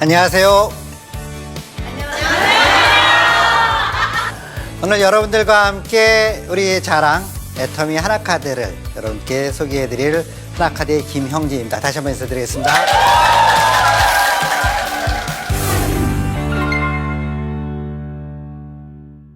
안녕하세요. 오늘 여러분들과 함께 우리의 자랑 애터미 하나카드를 여러분께 소개해드릴 하나카드의 김형진입니다. 다시 한번 인사드리겠습니다.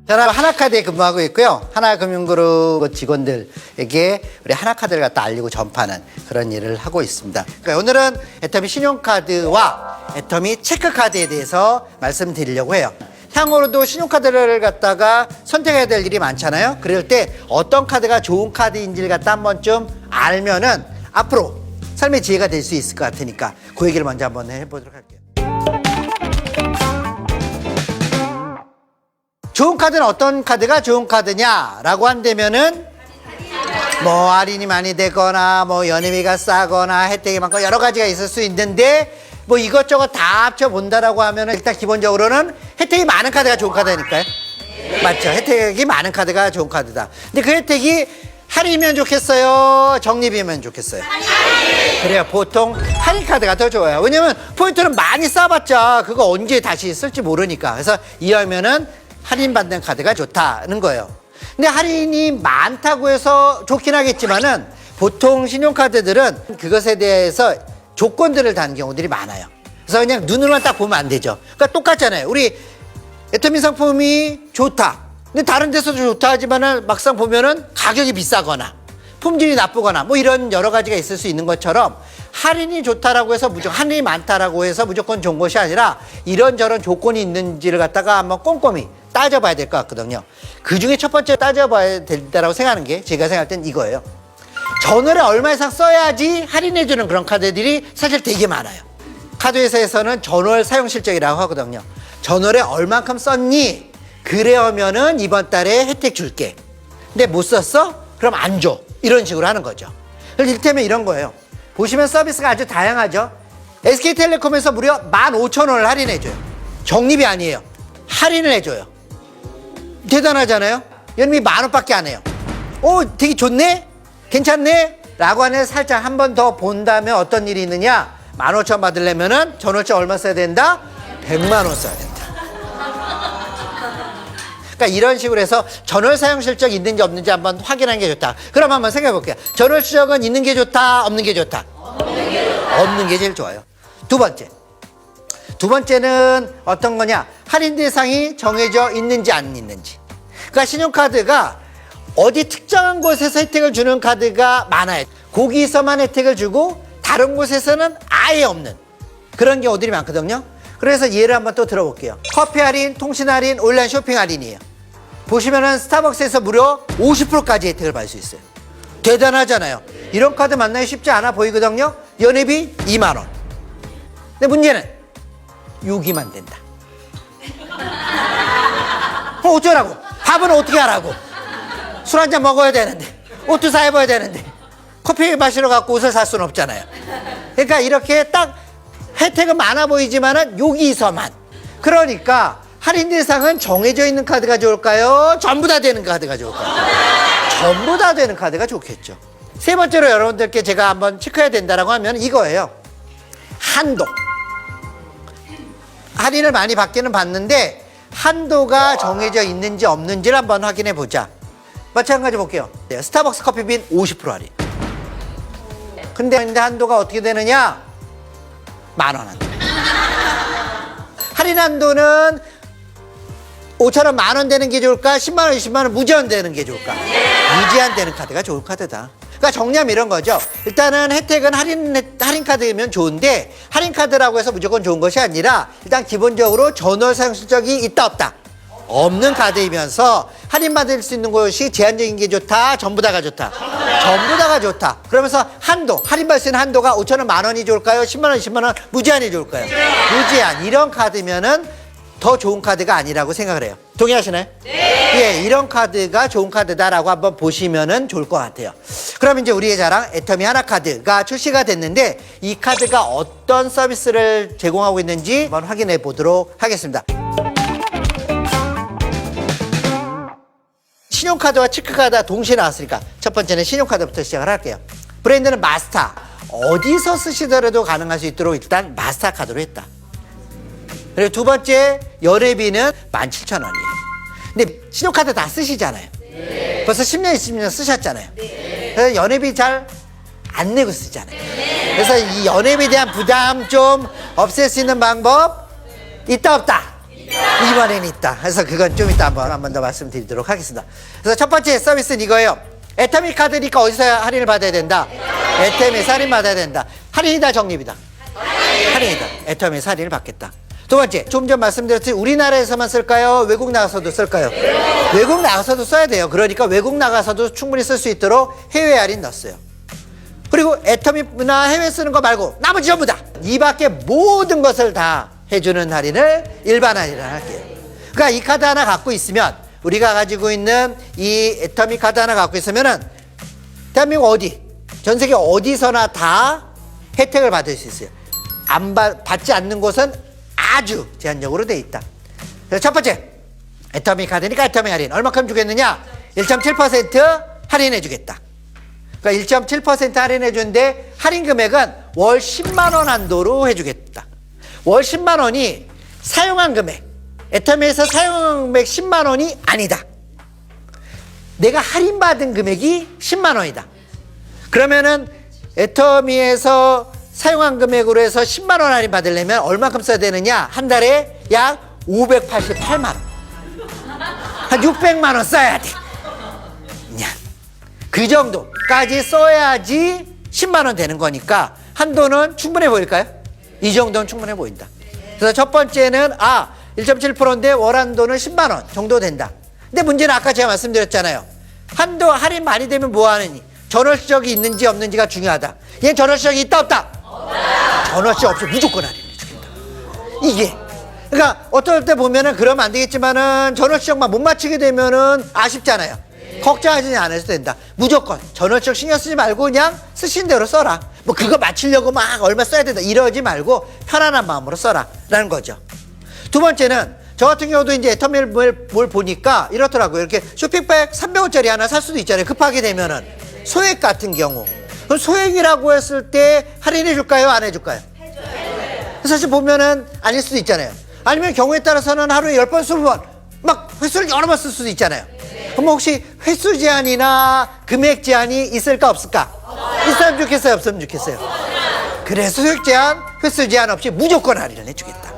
저는 하나카드에 근무하고 있고요. 하나금융그룹 직원들에게 우리 하나카드를 갖다 알리고 전파하는 그런 일을 하고 있습니다. 그러니까 오늘은 애터미 신용카드와 애터미 체크카드에 대해서 말씀드리려고 해요. 향후로도 신용카드를 갖다가 선택해야 될 일이 많잖아요. 그럴 때 어떤 카드가 좋은 카드인지를 갖다 한 번쯤 알면은 앞으로 삶의 지혜가 될 수 있을 것 같으니까 그 얘기를 먼저 한번 해보도록 할게요. 좋은 카드는 어떤 카드가 좋은 카드냐라고 한다면은 뭐 할인이 많이 되거나 뭐 연회비가 싸거나 혜택이 많고 여러 가지가 있을 수 있는데 뭐 이것저것 다 합쳐 본다라고 하면은 일단 기본적으로는 혜택이 많은 카드가 좋은 카드니까요. 맞죠? 혜택이 많은 카드가 좋은 카드다. 근데 그 혜택이 할인이면 좋겠어요? 적립이면 좋겠어요? 그래요. 보통 할인 카드가 더 좋아요. 왜냐면 포인트는 많이 쌓아봤자 그거 언제 다시 쓸지 모르니까. 그래서 이하면은 할인받는 카드가 좋다는 거예요. 근데 할인이 많다고 해서 좋긴 하겠지만은 보통 신용카드들은 그것에 대해서 조건들을 다는 경우들이 많아요. 그래서 그냥 눈으로만 딱 보면 안 되죠. 그러니까 똑같잖아요. 우리 애터미 상품이 좋다. 근데 다른 데서도 좋다 하지만은 막상 보면은 가격이 비싸거나 품질이 나쁘거나 뭐 이런 여러 가지가 있을 수 있는 것처럼 할인이 좋다라고 해서 무조건 할인이 많다라고 해서 무조건 좋은 것이 아니라 이런저런 조건이 있는지를 갖다가 한번 꼼꼼히 따져봐야 될 것 같거든요. 그 중에 첫 번째 따져봐야 된다라고 생각하는 게 제가 생각할 땐 이거예요. 전월에 얼마 이상 써야지 할인해주는 그런 카드들이 사실 되게 많아요. 카드 회사에서는 전월 사용 실적이라고 하거든요. 전월에 얼만큼 썼니? 그래 하면은 이번 달에 혜택 줄게. 근데 못 썼어? 그럼 안 줘. 이런 식으로 하는 거죠. 이를테면 이런 거예요. 보시면 서비스가 아주 다양하죠. SK텔레콤에서 무려 15,000원을 할인해줘요. 적립이 아니에요. 할인을 해줘요. 대단하잖아요. 연비 10,000원밖에 안 해요. 오, 되게 좋네? 괜찮네? 라고 하면 살짝 한 번 더 본 다음에 어떤 일이 있느냐? 15,000원 받으려면은 전월세 얼마 써야 된다? 100만 원 써야 된다. 그러니까 이런 식으로 해서 전월 사용 실적이 있는지 없는지 한번 확인하는 게 좋다. 그럼 한번 생각해 볼게요. 전월 실적은 있는 게 좋다? 없는 게 좋다? 없는 게 좋다. 없는 게 제일 좋아요. 두 번째는 어떤 거냐? 할인 대상이 정해져 있는지 안 있는지. 그러니까 신용카드가 어디 특정한 곳에서 혜택을 주는 카드가 많아요. 거기서만 혜택을 주고 다른 곳에서는 아예 없는 그런 경우들이 많거든요. 그래서 예를 한번 또 들어볼게요. 커피 할인, 통신 할인, 온라인 쇼핑 할인이에요. 보시면은 스타벅스에서 무려 50%까지 혜택을 받을 수 있어요. 대단하잖아요. 이런 카드 만나기 쉽지 않아 보이거든요. 연회비 2만 원. 근데 문제는 여기만 된다. 어쩌라고? 밥은 어떻게 하라고? 술 한잔 먹어야 되는데, 옷도 사 입어야 되는데, 커피 마시러 갖고 옷을 살 수는 없잖아요. 그러니까 이렇게 딱 혜택은 많아 보이지만은 여기서만. 그러니까 할인 대상은 정해져 있는 카드가 좋을까요? 전부 다 되는 카드가 좋을까요? 전부 다 되는 카드가 좋겠죠. 세 번째로 여러분들께 제가 한번 체크해야 된다라고 하면 이거예요. 한도. 할인을 많이 받기는 받는데 한도가 정해져 있는지 없는지를 한번 확인해 보자. 마찬가지 볼게요. 스타벅스 커피빈 50% 할인. 근데 한도가 어떻게 되느냐? 10,000원 한도. 할인 한도는 5,000원 10,000원 되는 게 좋을까? 10만원 20만원 무제한 되는 게 좋을까? 무제한 되는 카드가 좋은 카드다. 그러니까 정리하면 이런 거죠. 일단은 혜택은 할인 카드면 좋은데 할인 카드라고 해서 무조건 좋은 것이 아니라 일단 기본적으로 전월 사용 실적이 있다 없다? 없는 카드이면서 할인받을 수 있는 것이 제한적인 게 좋다? 전부 다가 좋다? 전부 다가 좋다. 그러면서 한도, 할인받을 수 있는 한도가 5,000원 10,000원이 좋을까요? 10만원 20만원 무제한이 좋을까요? 무제한. 이런 카드면은 더 좋은 카드가 아니라고 생각을 해요. 동의하시나요? 네. 예, 이런 카드가 좋은 카드다라고 한번 보시면은 좋을 것 같아요. 그럼 이제 우리의 자랑 애터미 하나카드가 출시가 됐는데 이 카드가 어떤 서비스를 제공하고 있는지 한번 확인해 보도록 하겠습니다. 신용카드와 체크카드가 동시에 나왔으니까 첫 번째는 신용카드부터 시작을 할게요. 브랜드는 마스타. 어디서 쓰시더라도 가능할 수 있도록 일단 마스터카드로 했다. 그리고 두 번째 연회비는 17,000원이에요. 근데 신용카드 다 쓰시잖아요. 벌써 10년, 20년 쓰셨잖아요. 그래서 연회비 잘 안 내고 쓰잖아요. 그래서 이 연회비에 대한 부담 좀 없앨 수 있는 방법 있다 없다? 이번에는 있다. 그래서 그건 좀 이따 한 번 더 말씀드리도록 하겠습니다. 그래서 첫 번째 서비스는 이거예요. 애터미 카드니까 어디서 할인을 받아야 된다? 애터미에서 할인 받아야 된다. 할인이다 적립이다? 할인이다. 애터미에서 할인을 받겠다. 두 번째, 좀 전 말씀드렸듯이 우리나라에서만 쓸까요? 외국 나가서도 쓸까요? 외국 나가서도 써야 돼요. 그러니까 외국 나가서도 충분히 쓸 수 있도록 해외 할인 넣었어요. 그리고 애터미나 해외 쓰는 거 말고 나머지 전부 다 이 밖에 모든 것을 다 해주는 할인을 일반 할인을 할게요. 그러니까 이 카드 하나 갖고 있으면, 우리가 가지고 있는 이 애터미 카드 하나 갖고 있으면은 대한민국 어디, 전 세계 어디서나 다 혜택을 받을 수 있어요. 받지 않는 곳은 아주 제한적으로 돼 있다. 그래서 첫 번째, 애터미 카드니까 애터미 할인 얼마큼 주겠느냐? 1.7% 할인해 주겠다. 그러니까 1.7% 할인해 주는데 할인 금액은 월 10만 원 한도로 해주겠다. 월 10만 원이 사용한 금액, 애터미에서 사용한 금액 10만 원이 아니다. 내가 할인받은 금액이 10만 원이다. 그러면은 애터미에서 사용한 금액으로 해서 10만 원 할인 받으려면 얼마큼 써야 되느냐? 한 달에 약 588만 원. 한 600만 원 써야 돼. 그 정도까지 써야지 10만 원 되는 거니까 한도는 충분해 보일까요? 이 정도는 충분해 보인다. 그래서 첫 번째는 1.7%인데 월 한도는 10만 원 정도 된다. 근데 문제는 아까 제가 말씀드렸잖아요. 한도 할인 많이 되면 뭐 하느니? 전월적이 있는지 없는지가 중요하다. 얘는 전월적이 있다 없다? 없다. 전월적 없이 무조건 할인해 주겠다. 이게. 그러니까 어떨 때 보면은 그러면 안 되겠지만은 전월적만 못 맞추게 되면은 아쉽잖아요. 걱정하지 않아도 된다. 무조건 전월적 신경 쓰지 말고 그냥 쓰신 대로 써라. 뭐 그거 맞추려고 막 얼마 써야 된다 이러지 말고 편안한 마음으로 써라 라는 거죠. 두 번째는 저 같은 경우도 이제 애터미를 뭘 보니까 이렇더라고요. 이렇게 쇼핑백 300원짜리 하나 살 수도 있잖아요. 급하게 되면은 소액 같은 경우. 그럼 소액이라고 했을 때 할인해 줄까요? 안 해줄까요? 해줘요. 사실 보면은 아닐 수도 있잖아요. 아니면 경우에 따라서는 하루에 10번, 20번 막 횟수를 여러 번 쓸 수도 있잖아요. 그럼 혹시 횟수 제한이나 금액 제한이 있을까 없을까? 있으면 좋겠어요? 없으면 좋겠어요? 그래서 소액 제한, 횟수 제한 없이 무조건 할인을 해주겠다.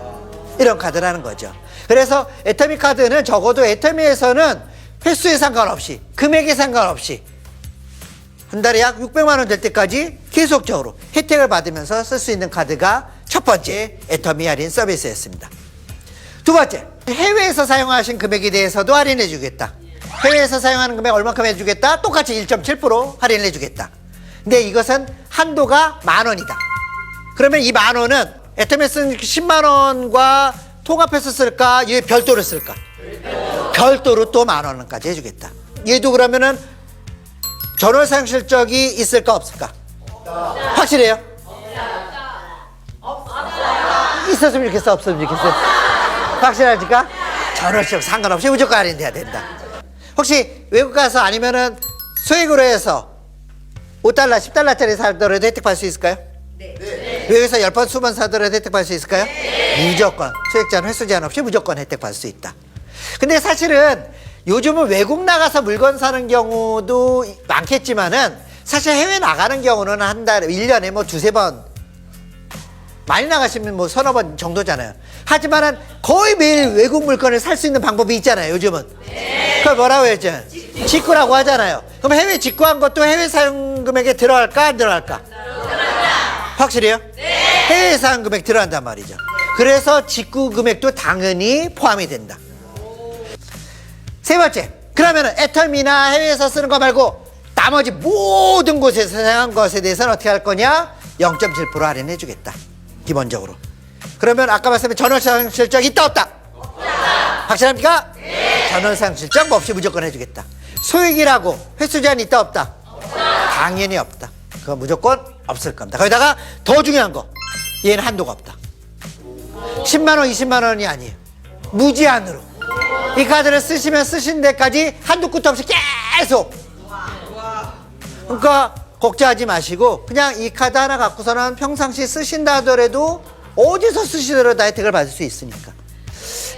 이런 카드라는 거죠. 그래서 애터미 카드는 적어도 애터미에서는 횟수에 상관없이, 금액에 상관없이 한 달에 약 600만 원 될 때까지 계속적으로 혜택을 받으면서 쓸 수 있는 카드가 첫 번째 애터미 할인 서비스였습니다. 두 번째, 해외에서 사용하신 금액에 대해서도 할인해 주겠다. 해외에서 사용하는 금액 얼마큼 해주겠다? 똑같이 1.7% 할인을 해주겠다. 근데 이것은 한도가 10,000원이다. 그러면 이 10,000원은 애터미에 쓴 10만 원과 통합해서 쓸까? 얘 별도로 쓸까? 별도로 또 10,000원까지 해주겠다. 얘도 그러면은 전월 사용 실적이 있을까 없을까? 확실해요? 있었으면 좋겠어? 없으면 좋겠어? 확실하니까? 전월 실적 상관없이 무조건 할인돼야 된다. 혹시 외국 가서 아니면은 소액으로 해서 5달러, 10달러짜리 사더라도 혜택 받을 수 있을까요? 네. 외국에서 10번, 20번 사더라도 혜택 받을 수 있을까요? 네. 무조건. 소액 제한, 횟수 제한 없이 무조건 혜택 받을 수 있다. 근데 사실은 요즘은 외국 나가서 물건 사는 경우도 많겠지만은 사실 해외 나가는 경우는 한 달에, 1년에 뭐 2-3번 많이 나가시면 뭐 3-4번 정도잖아요. 하지만은 거의 매일 외국 물건을 살 수 있는 방법이 있잖아요, 요즘은. 네. 그걸 뭐라고 했죠? 직구라고 하잖아요. 그럼 해외 직구한 것도 해외 사용 금액에 들어갈까, 안 들어갈까? 들어간다. 확실해요? 네. 해외 사용 금액 들어간단 말이죠. 그래서 직구 금액도 당연히 포함이 된다. 세 번째, 그러면은 애터미나 해외에서 쓰는 거 말고 나머지 모든 곳에서 사용한 것에 대해서는 어떻게 할 거냐? 0.7% 할인해 주겠다. 기본적으로. 그러면 아까 말씀드린 전월사용 실적 있다 없다? 없다. 확실합니까? 네. 전월사용 실적 없이 무조건 해주겠다. 소액이라고 횟수 제한 있다 없다? 없다. 당연히 없다. 그건 무조건 없을 겁니다. 거기다가 더 중요한 거, 얘는 한도가 없다. 10만 원, 20만 원이 아니에요. 무제한으로. 이 카드를 쓰시면 쓰신 데까지 한도 끝도 없이 계속. 그러니까 걱정하지 마시고 그냥 이 카드 하나 갖고서는 평상시 쓰신다 하더라도 어디서 쓰시더라도 다 혜택을 받을 수 있으니까.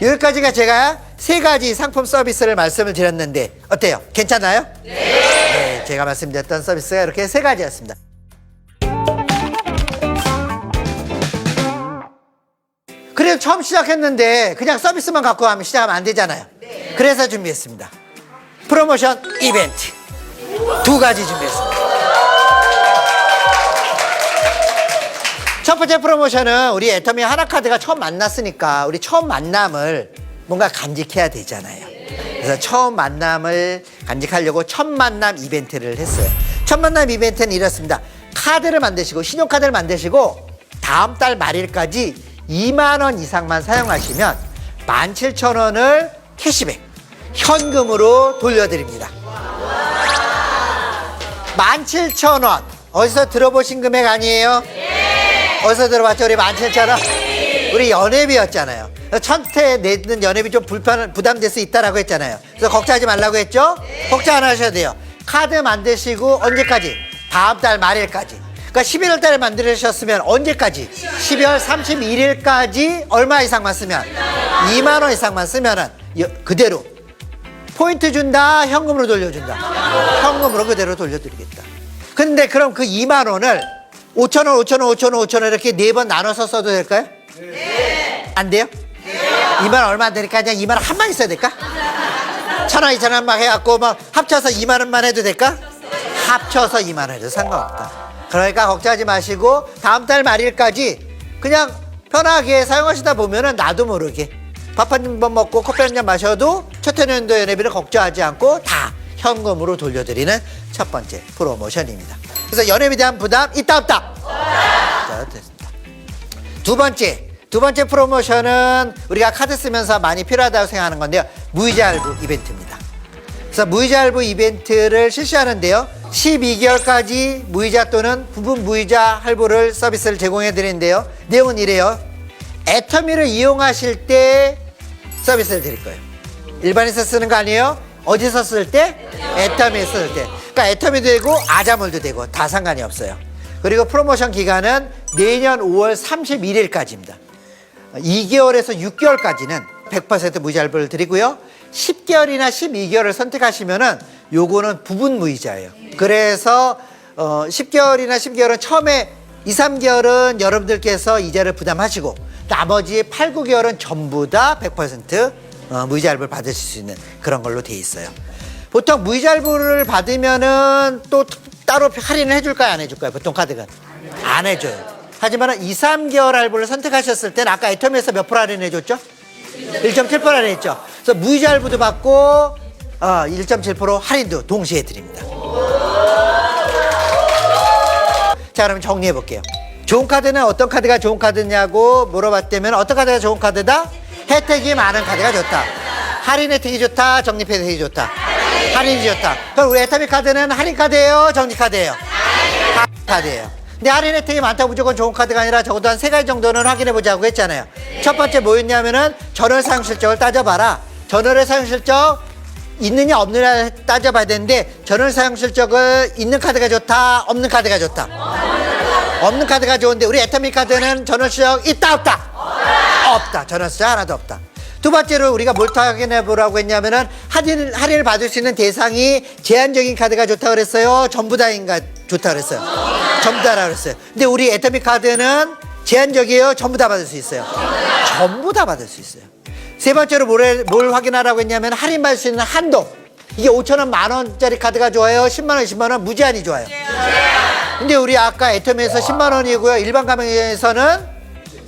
여기까지가 제가 3가지 상품 서비스를 말씀을 드렸는데 어때요? 괜찮아요? 네, 제가 말씀드렸던 서비스가 이렇게 3가지였습니다. 그래도 처음 시작했는데 그냥 서비스만 갖고 하면 시작하면 안 되잖아요. 그래서 준비했습니다. 프로모션 이벤트 2가지 준비했습니다. 첫 번째 프로모션은 우리 애터미 하나카드가 처음 만났으니까 우리 처음 만남을 뭔가 간직해야 되잖아요. 그래서 처음 만남을 간직하려고 첫 만남 이벤트를 했어요. 첫 만남 이벤트는 이렇습니다. 카드를 만드시고 신용카드를 만드시고 다음 달 말일까지 2만 원 이상만 사용하시면 17,000원을 캐시백 현금으로 돌려드립니다. 17,000원 어디서 들어보신 금액 아니에요? 어디서 들어봤죠? 우리 17,000원? 우리 연회비였잖아요. 첫해 내는 연회비 좀 부담될 수 있다라고 했잖아요. 그래서 걱정하지 말라고 했죠? 걱정 안 하셔도 돼요. 카드 만드시고 언제까지? 다음 달 말일까지. 그러니까 11월 달에 만드셨으면 언제까지? 12월 31일까지 얼마 이상만 쓰면? 2만 원 이상만 쓰면은 그대로 포인트 준다, 현금으로 돌려준다. 현금으로 그대로 돌려드리겠다. 근데 그럼 그 2만 원을 5,000원, 5,000원, 5,000원, 5,000원 이렇게 4번 나눠서 써도 될까요? 네. 안 돼요? 네. 2만 원 얼마 안 되니까 그냥 2만 원 한만 있어야 될까? 1,000원, 2,000원 막 해갖고 막 합쳐서 2만 원만 해도 될까? 합쳐서 2만 원 해도 상관없다. 그러니까 걱정하지 마시고 다음 달 말일까지 그냥 편하게 사용하시다 보면은 나도 모르게 밥 한 번 먹고 커피 한 잔 마셔도 첫해년도 연회비를 걱정하지 않고 다 현금으로 돌려드리는 첫 번째 프로모션입니다. 그래서 연회비에 대한 부담 있다 없다? 자, 됐습니다. 두 번째 프로모션은 우리가 카드 쓰면서 많이 필요하다고 생각하는 건데요. 무이자 할부 이벤트입니다. 그래서 무이자 할부 이벤트를 실시하는데요. 12개월까지 무이자 또는 부분 무이자 할부를 서비스를 제공해 드리는데요. 내용은 이래요. 애터미를 이용하실 때 서비스를 드릴 거예요. 일반에서 쓰는 거 아니에요? 어디서 쓸 때? 애터미에서 쓸 때. 그러니까 애터미도 되고 아자몰도 되고 다 상관이 없어요. 그리고 프로모션 기간은 내년 5월 31일까지입니다. 2개월에서 6개월까지는 100% 무이자 할부를 드리고요. 10개월이나 12개월을 선택하시면은 요거는 부분 무이자예요. 그래서 10개월이나 10개월은 처음에 2, 3개월은 여러분들께서 이자를 부담하시고 나머지 8, 9개월은 전부 다 100% 무이자 할부를 받으실 수 있는 그런 걸로 돼 있어요. 보통 무이자 할부를 받으면은 또 따로 할인을 해줄까요? 안 해줄까요? 보통 카드가 안 해줘요. 하지만 2, 3개월 할부를 선택하셨을 때는 아까 애터미에서 몇 프로 할인해줬죠? 1.7% 할인했죠. 그래서 무이자 할부도 받고 1.7% 할인도 동시에 드립니다. 자, 그럼 정리해 볼게요. 좋은 카드는 어떤 카드가 좋은 카드냐고 물어봤다면 어떤 카드가 좋은 카드다? 혜택이 많은 카드가 좋다. 할인 혜택이 좋다. 적립 혜택이 좋다. 할인이 좋다. 그럼 우리 애터미 카드는 할인 카드예요? 적립 카드예요? 할인 카드예요. 근데 할인 혜택이 많다고 무조건 좋은 카드가 아니라 적어도 한 3가지 정도는 확인해 보자고 했잖아요. 첫 번째 뭐였냐면은 전월 사용 실적을 따져봐라. 전월의 사용 실적 있느냐 없느냐 따져봐야 되는데 전월 사용 실적을 있는 카드가 좋다, 없는 카드가 좋다. 없는 카드가 좋은데 우리 애터미 카드는 전월 실적 있다 없다? 없다. 전월 실적 하나도 없다. 두 번째로 우리가 뭘 확인해 보라고 했냐면은 할인을 받을 수 있는 대상이 제한적인 카드가 좋다 그랬어요? 전부 다인가 좋다 그랬어요? 전부 다라 그랬어요. 근데 우리 애터미 카드는 제한적이에요? 전부 다 받을 수 있어요? 전부 다 받을 수 있어요. 세 번째로 뭘 확인하라고 했냐면 할인 받을 수 있는 한도. 이게 5,000원, 10,000원짜리 카드가 좋아요? 10만원, 20만원 무제한이 좋아요? 근데 우리 아까 애터미에서 10만원이고요. 일반 가맹에서는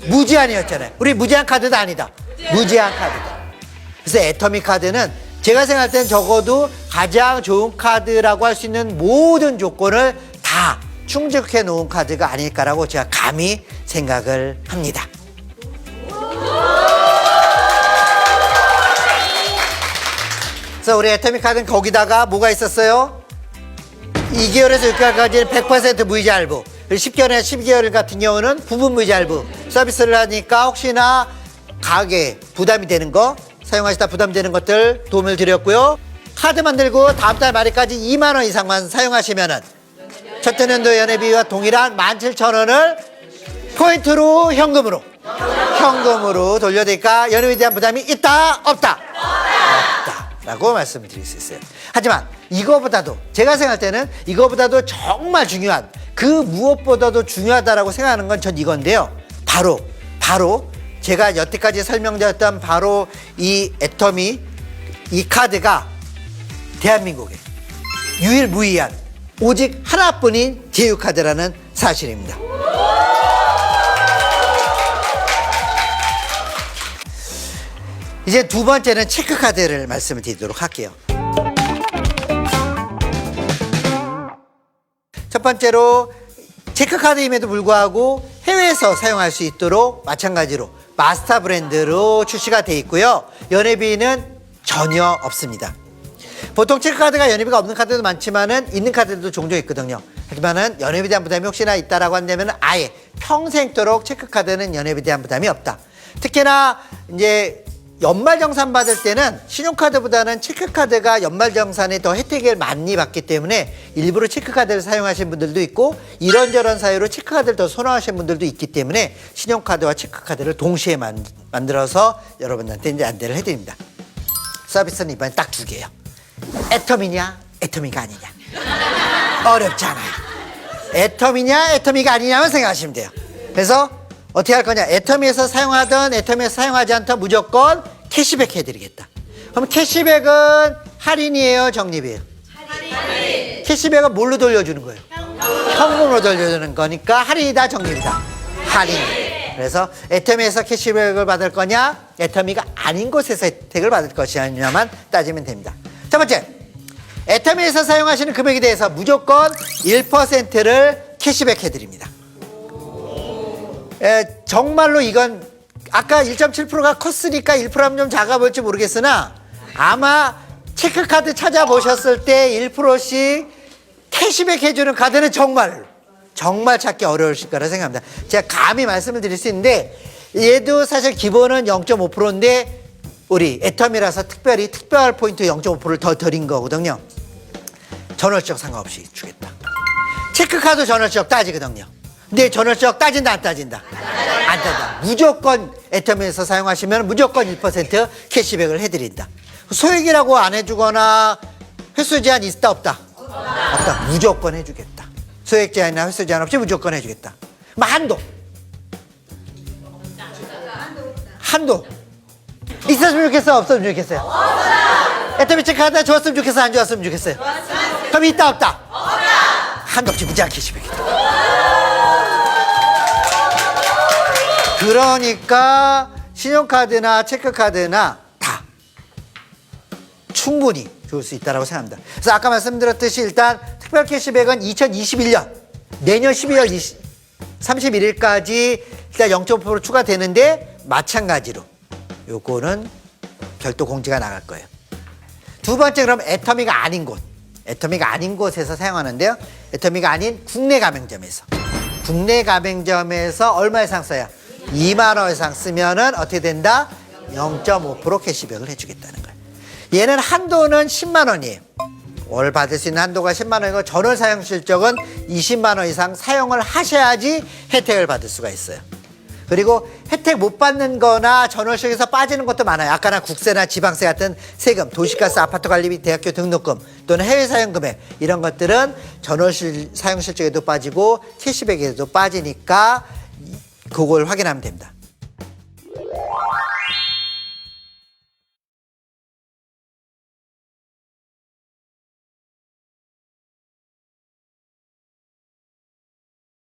무제한이었잖아요. 우리 무제한 카드도 아니다. 무제한 카드다. 그래서 애터미 카드는 제가 생각할 땐 적어도 가장 좋은 카드라고 할 수 있는 모든 조건을 다 충족해 놓은 카드가 아닐까라고 제가 감히 생각을 합니다. 그래서 우리 애터미 카드는 거기다가 뭐가 있었어요? 2개월에서 6개월까지는 100% 무이자 할부. 그리고 10개월이나 12개월 같은 경우는 부분 무이자 할부 서비스를 하니까 혹시나 가게 부담이 되는 거 사용하시다 부담되는 것들 도움을 드렸고요. 카드 만들고 다음 달 말일까지 2만 원 이상만 사용하시면은 첫 해년도 연회비와 동일한 17,000원을 포인트로 현금으로 현금으로 돌려드릴까? 연회비에 대한 부담이 있다? 없다? 없다. 라고 말씀드릴 수 있어요. 하지만 이거보다도 제가 생각할 때는 이거보다도 정말 중요한 그 무엇보다도 중요하다라고 생각하는 건 전 이건데요. 바로 제가 여태까지 설명드렸던 바로 이 애터미 이 카드가 대한민국에 유일무이한 오직 하나뿐인 제휴카드라는 사실입니다. 이제 두 번째는 체크카드를 말씀을 드리도록 할게요. 첫 번째로 체크카드임에도 불구하고 해외에서 사용할 수 있도록 마찬가지로 마스터 브랜드로 출시가 되어 있고요. 연회비는 전혀 없습니다. 보통 체크카드가 연회비가 없는 카드도 많지만은 있는 카드도 종종 있거든요. 하지만은 연회비에 대한 부담이 혹시나 있다라고 한다면 아예 평생도록 체크카드는 연회비에 대한 부담이 없다. 특히나 이제 연말정산 받을 때는 신용카드보다는 체크카드가 연말정산에 더 혜택을 많이 받기 때문에 일부러 체크카드를 사용하시는 분들도 있고 이런저런 사유로 체크카드를 더 선호하시는 분들도 있기 때문에 신용카드와 체크카드를 동시에 만들어서 여러분들한테 이제 안내를 해드립니다. 서비스는 이번에 딱 두 개예요. 애터미냐 애터미가 아니냐. 어렵지 않아요. 애터미냐 애터미가 아니냐만 생각하시면 돼요. 그래서 어떻게 할 거냐. 애터미에서 사용하든 애터미에서 사용하지 않든 무조건 캐시백 해드리겠다. 그럼 캐시백은 할인이에요 적립이에요? 할인. 캐시백은 뭘로 돌려주는 거예요? 현금으로 돌려주는 거니까 할인이다 적립이다? 할인. 그래서 애터미에서 캐시백을 받을 거냐 애터미가 아닌 곳에서 혜택을 받을 것이냐만 따지면 됩니다. 첫 번째, 애터미에서 사용하시는 금액에 대해서 무조건 1%를 캐시백 해드립니다. 정말로 이건 아까 1.7%가 컸으니까 1%하면 좀 작아 보일지 모르겠으나 아마 체크카드 찾아보셨을 때 1%씩 캐시백 해주는 카드는 정말 찾기 어려우실 거라 생각합니다. 제가 감히 말씀을 드릴 수 있는데 얘도 사실 기본은 0.5%인데 우리 애터미라서 특별 포인트 0.5%를 더 드린 거거든요. 전월적 상관없이 주겠다. 체크카드 전월적 따지거든요. 근데 전월적 따진다 안 따진다? 안 따진다. 무조건 애터미에서 사용하시면 무조건 1% 캐시백을 해드린다. 소액이라고 안 해주거나 횟수 제한 있다 없다? 없다. 무조건 해주겠다. 소액 제한이나 횟수 제한 없이 무조건 해주겠다. 한도 있었으면 좋겠어 없었으면 좋겠어요? 애터미 체크하다 좋았으면 좋겠어 안 좋았으면 좋겠어요? 그럼 있다 없다? 한도 없이 무제한 캐시백이다. 그러니까 신용카드나 체크카드나 다 충분히 줄 수 있다고 생각합니다. 그래서 아까 말씀드렸듯이 일단 특별 캐시백은 2021년 내년 12월 31일까지 일단 0.5% 추가되는데 마찬가지로 요거는 별도 공지가 나갈 거예요. 두 번째 그럼 애터미가 아닌 곳에서 사용하는데요. 애터미가 아닌 국내 가맹점에서 얼마 이상 써야 2만 원 이상 쓰면은 어떻게 된다? 0.5% 캐시백을 해주겠다는 거예요. 얘는 한도는 10만 원이에요. 월 받을 수 있는 한도가 10만 원이고 전월 사용 실적은 20만 원 이상 사용을 하셔야지 혜택을 받을 수가 있어요. 그리고 혜택 못 받는 거나 전월세에서 빠지는 것도 많아요. 아까나 국세나 지방세 같은 세금, 도시가스, 아파트 관리비, 대학교 등록금 또는 해외 사용 금액 이런 것들은 전월세 사용 실적에도 빠지고 캐시백에도 빠지니까 그걸 확인하면 됩니다.